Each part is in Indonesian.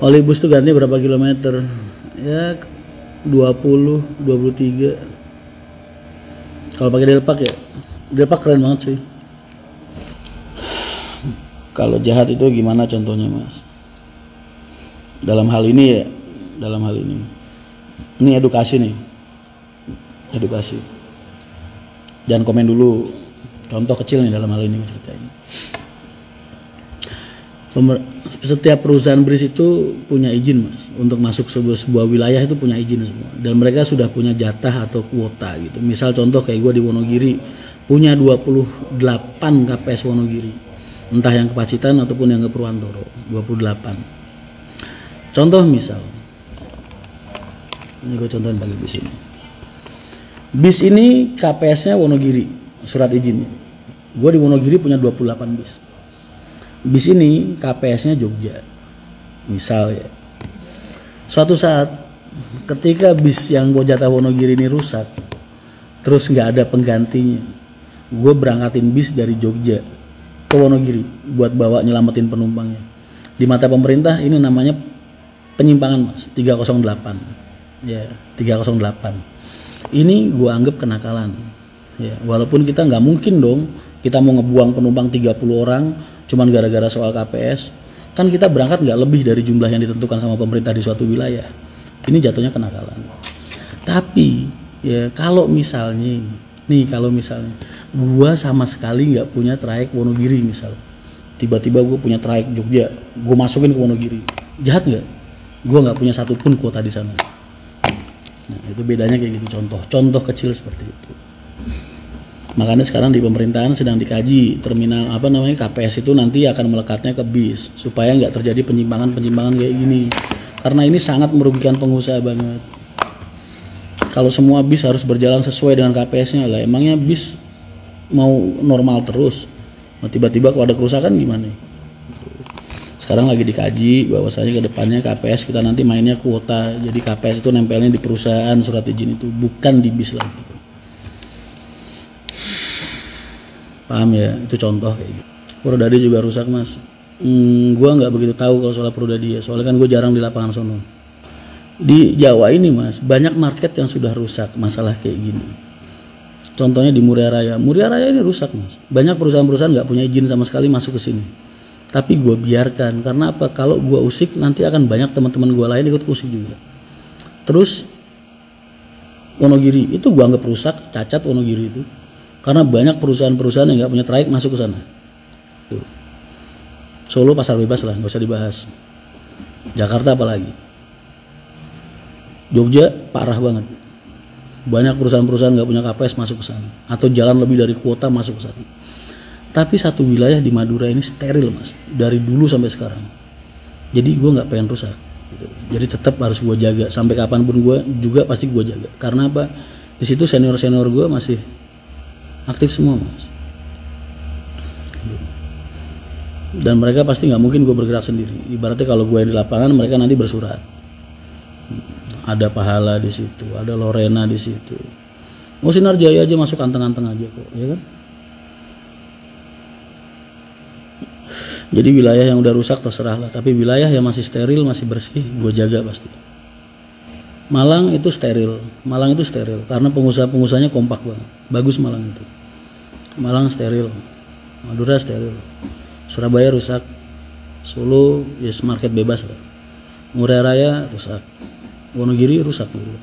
Oli bus tuh ganti berapa kilometer? Ya 20, 23. Kalau pakai Delpak ya, Delpak keren banget cuy. Kalau jahat itu gimana contohnya mas? Dalam hal ini ya, dalam hal ini. Ini edukasi nih, edukasi. Jangan komen dulu. Contoh kecil nih dalam hal ini ceritanya. Setiap perusahaan BRIS itu punya izin mas untuk masuk sebuah wilayah, itu punya izin semua, dan mereka sudah punya jatah atau kuota gitu. Misal contoh kayak gue di Wonogiri punya 28 KPS Wonogiri, entah yang ke Pacitan ataupun yang ke Purwantoro, 28. Contoh misal ini gue contohin bagi bis ini. Bis ini KPS-nya Wonogiri, surat izinnya. Gue di Wonogiri punya 28 bis. Bis ini KPS-nya Jogja, misal ya. Suatu saat ketika bis yang gue jatah Wonogiri ini rusak, terus nggak ada penggantinya, gue berangkatin bis dari Jogja ke Wonogiri buat bawa nyelamatin penumpangnya. Di mata pemerintah ini namanya penyimpangan mas, 308. Ya, 308. Ini gue anggap kenakalan. Ya, walaupun kita nggak mungkin dong kita mau ngebuang penumpang 30 orang cuman gara-gara soal KPS, kan kita berangkat nggak lebih dari jumlah yang ditentukan sama pemerintah di suatu wilayah. Ini jatuhnya kenakalan. Tapi ya kalau misalnya gua sama sekali nggak punya trayek Wonogiri misal, tiba-tiba gue punya trayek Jogja, gue masukin ke Wonogiri, jahat nggak? Gue nggak punya satupun kuota di sana. Nah itu bedanya kayak gitu, contoh kecil seperti itu. Makanya sekarang di pemerintahan sedang dikaji terminal KPS itu nanti akan melekatnya ke bis supaya nggak terjadi penyimpangan kayak gini, karena ini sangat merugikan pengusaha banget. Kalau semua bis harus berjalan sesuai dengan KPS-nya lah, emangnya bis mau normal terus? Nah, tiba-tiba kalau ada kerusakan gimana? Sekarang lagi dikaji bahwasanya ke depannya KPS kita nanti mainnya kuota, jadi KPS itu nempelnya di perusahaan surat izin itu, bukan di bis lagi. Paham ya? Itu contoh kayak gitu. Prodadi juga rusak mas. Gua nggak begitu tahu kalau soal Prodadi ya, soalnya kan gue jarang di lapangan sono. Di Jawa ini mas, banyak market yang sudah rusak masalah kayak gini. Contohnya di Muria Raya ini rusak mas. Banyak perusahaan-perusahaan nggak punya izin sama sekali masuk ke sini. Tapi gue biarkan, karena apa? Kalau gue usik nanti akan banyak teman-teman gue lain ikut usik juga. Terus Wonogiri itu gue anggap rusak, cacat Wonogiri itu. Karena banyak perusahaan-perusahaan yang nggak punya trayek masuk ke sana. Tuh. Solo pasar bebas lah, nggak usah dibahas. Jakarta apalagi. Jogja parah banget. Banyak perusahaan-perusahaan nggak punya KPS masuk ke sana, atau jalan lebih dari kuota masuk ke sana. Tapi satu wilayah di Madura ini steril mas, dari dulu sampai sekarang. Jadi gue nggak pengen rusak. Gitu. Jadi tetap harus gue jaga sampai kapanpun gue juga pasti gue jaga. Karena apa? Di situ senior gue masih aktif semua mas, dan mereka pasti nggak mungkin gue bergerak sendiri. Ibaratnya kalau gue di lapangan, mereka nanti bersurat. Ada Pahala di situ, ada Lorena di situ. Mau Sinar Jaya aja masuk anteng-anteng aja kok, ya kan? Jadi wilayah yang udah rusak terserah lah, tapi wilayah yang masih steril, masih bersih, gue jaga pasti. Malang itu steril karena pengusaha-pengusahanya kompak banget, bagus Malang itu. Malang steril, Madura steril, Surabaya rusak, Solo yes market bebas lah, Muria Raya rusak, Wonogiri rusak dulu.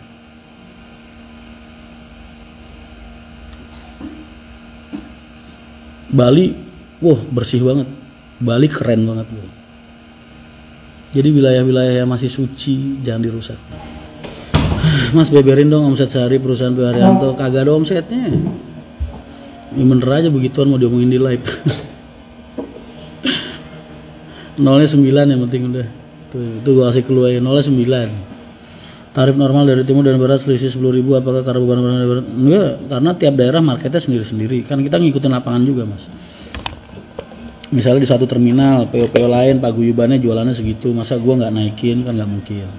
Bali, wah bersih banget, Bali keren banget bro. Jadi wilayah-wilayah yang masih suci jangan dirusak. Mas beberin dong omset sehari perusahaan Pak Haryanto. Kagak ada omsetnya. Ya bener aja begituan mau diomongin di live. Nolnya 9 yang penting udah. Tuh gue kasih keluar ya, nolnya 9. Tarif normal dari timur dan barat selisih 10.000, apakah karena bukan barat? Enggak, karena tiap daerah marketnya sendiri-sendiri. Kan kita ngikutin lapangan juga mas. Misalnya di satu terminal, PO-PO lain paguyubannya jualannya segitu, masa gue nggak naikin? Kan nggak mungkin.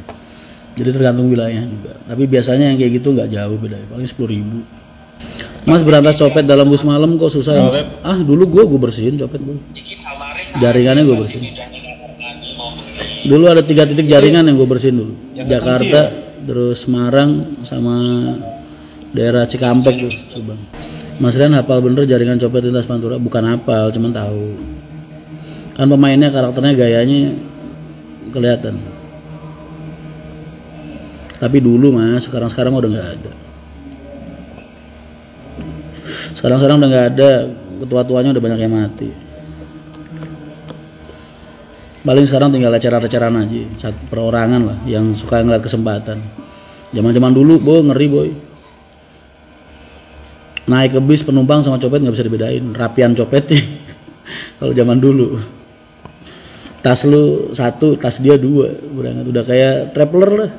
Jadi tergantung wilayah juga. Tapi biasanya yang kayak gitu nggak jauh beda, paling 10.000. Mas berantas copet dalam bus malam kok susah ya mas? Dulu gue bersihin copet gue. Jaringannya gue bersihin. Dulu ada 3 titik jaringan yang gue bersihin dulu. Jakarta, terus Semarang, sama daerah Cikampek tuh, Subang. Mas Rian hafal bener jaringan copet lintas Pantura? Bukan hafal, cuman tahu. Kan pemainnya, karakternya, gayanya kelihatan. Tapi dulu mas, sekarang udah nggak ada. Sekarang udah nggak ada, ketua-tuanya udah banyak yang mati. Paling sekarang tinggal eceran-eceran aja, perorangan lah, yang suka ngeliat kesempatan. Zaman dulu, ngeri boy. Naik ke bis penumpang sama copet nggak bisa dibedain, rapian copetnya. Kalau zaman dulu, tas lu 1, tas dia 2, berangkat udah kayak traveler lah.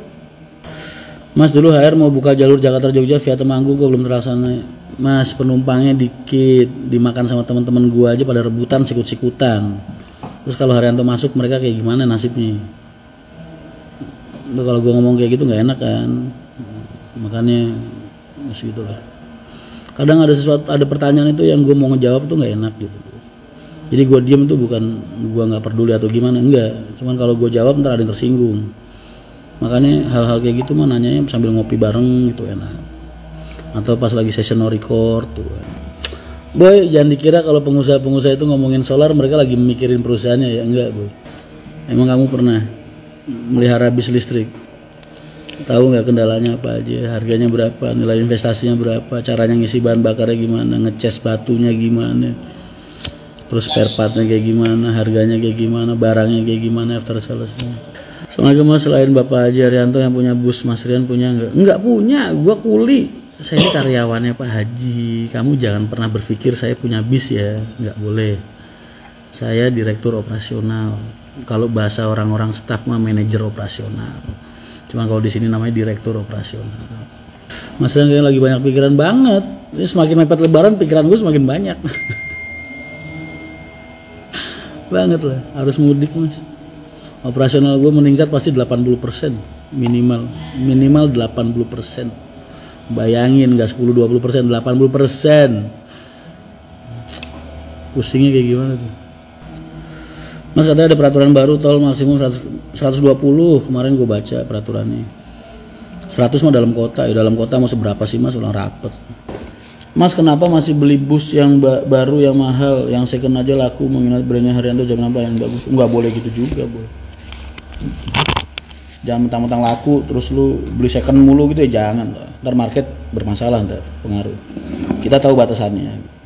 Mas dulu HR mau buka jalur Jakarta Jogja via Temanggung, kok belum terlaksana. Mas penumpangnya dikit, dimakan sama teman-teman gua aja pada rebutan sikut-sikutan. Terus kalau Haryanto masuk mereka kayak gimana nasibnya? Itu kalau gua ngomong kayak gitu nggak enak kan, makanya segitulah. Kadang ada sesuatu, ada pertanyaan itu yang gue mau ngejawab tuh nggak enak gitu. Jadi gue diem tuh bukan gue nggak peduli atau gimana, enggak. Cuman kalau gue jawab ntar ada yang tersinggung. Makanya hal-hal kayak gitu mah nanyanya sambil ngopi bareng itu enak. Atau pas lagi session record tuh. Boy, jangan dikira kalau pengusaha-pengusaha itu ngomongin solar mereka lagi mikirin perusahaannya ya, enggak boy. Emang kamu pernah melihara bis listrik? Tahu nggak kendalanya apa aja, harganya berapa, nilai investasinya berapa, caranya ngisi bahan bakarnya gimana, ngecas batunya gimana, terus spare partnya kayak gimana, harganya kayak gimana, barangnya kayak gimana, after salesnya. Assalamualaikum mas, selain Bapak Haji Haryanto yang punya bus, Mas Rian punya nggak? Nggak punya, gua kuli. Saya ini karyawannya Pak Haji. Kamu jangan pernah berpikir saya punya bis ya, nggak boleh. Saya direktur operasional. Kalau bahasa orang-orang staff mah manajer operasional. Cuma kalau di sini namanya direktur operasional. Mas Rian kayaknya lagi banyak pikiran banget. Ini semakin mepet lebaran pikiran gue semakin banyak. Banget lah, harus mudik mas. Operasional gue meningkat pasti 80% minimal 80%. Bayangin gak 10-20%, 80%. Pusingnya kayak gimana tuh. Mas katanya ada peraturan baru tol maksimum 120, kemarin gue baca peraturannya. 100 mah dalam kota, ya dalam kota mau seberapa sih mas, ulang rapet. Mas kenapa masih beli bus yang baru yang mahal, yang second aja laku, mengingat brandnya Haryanto jangan apa yang bagus. Nggak boleh gitu juga boy. Jangan mentang-mentang laku terus lu beli second mulu gitu ya, jangan lah. Ntar market bermasalah, ntar pengaruh. Kita tahu batasannya.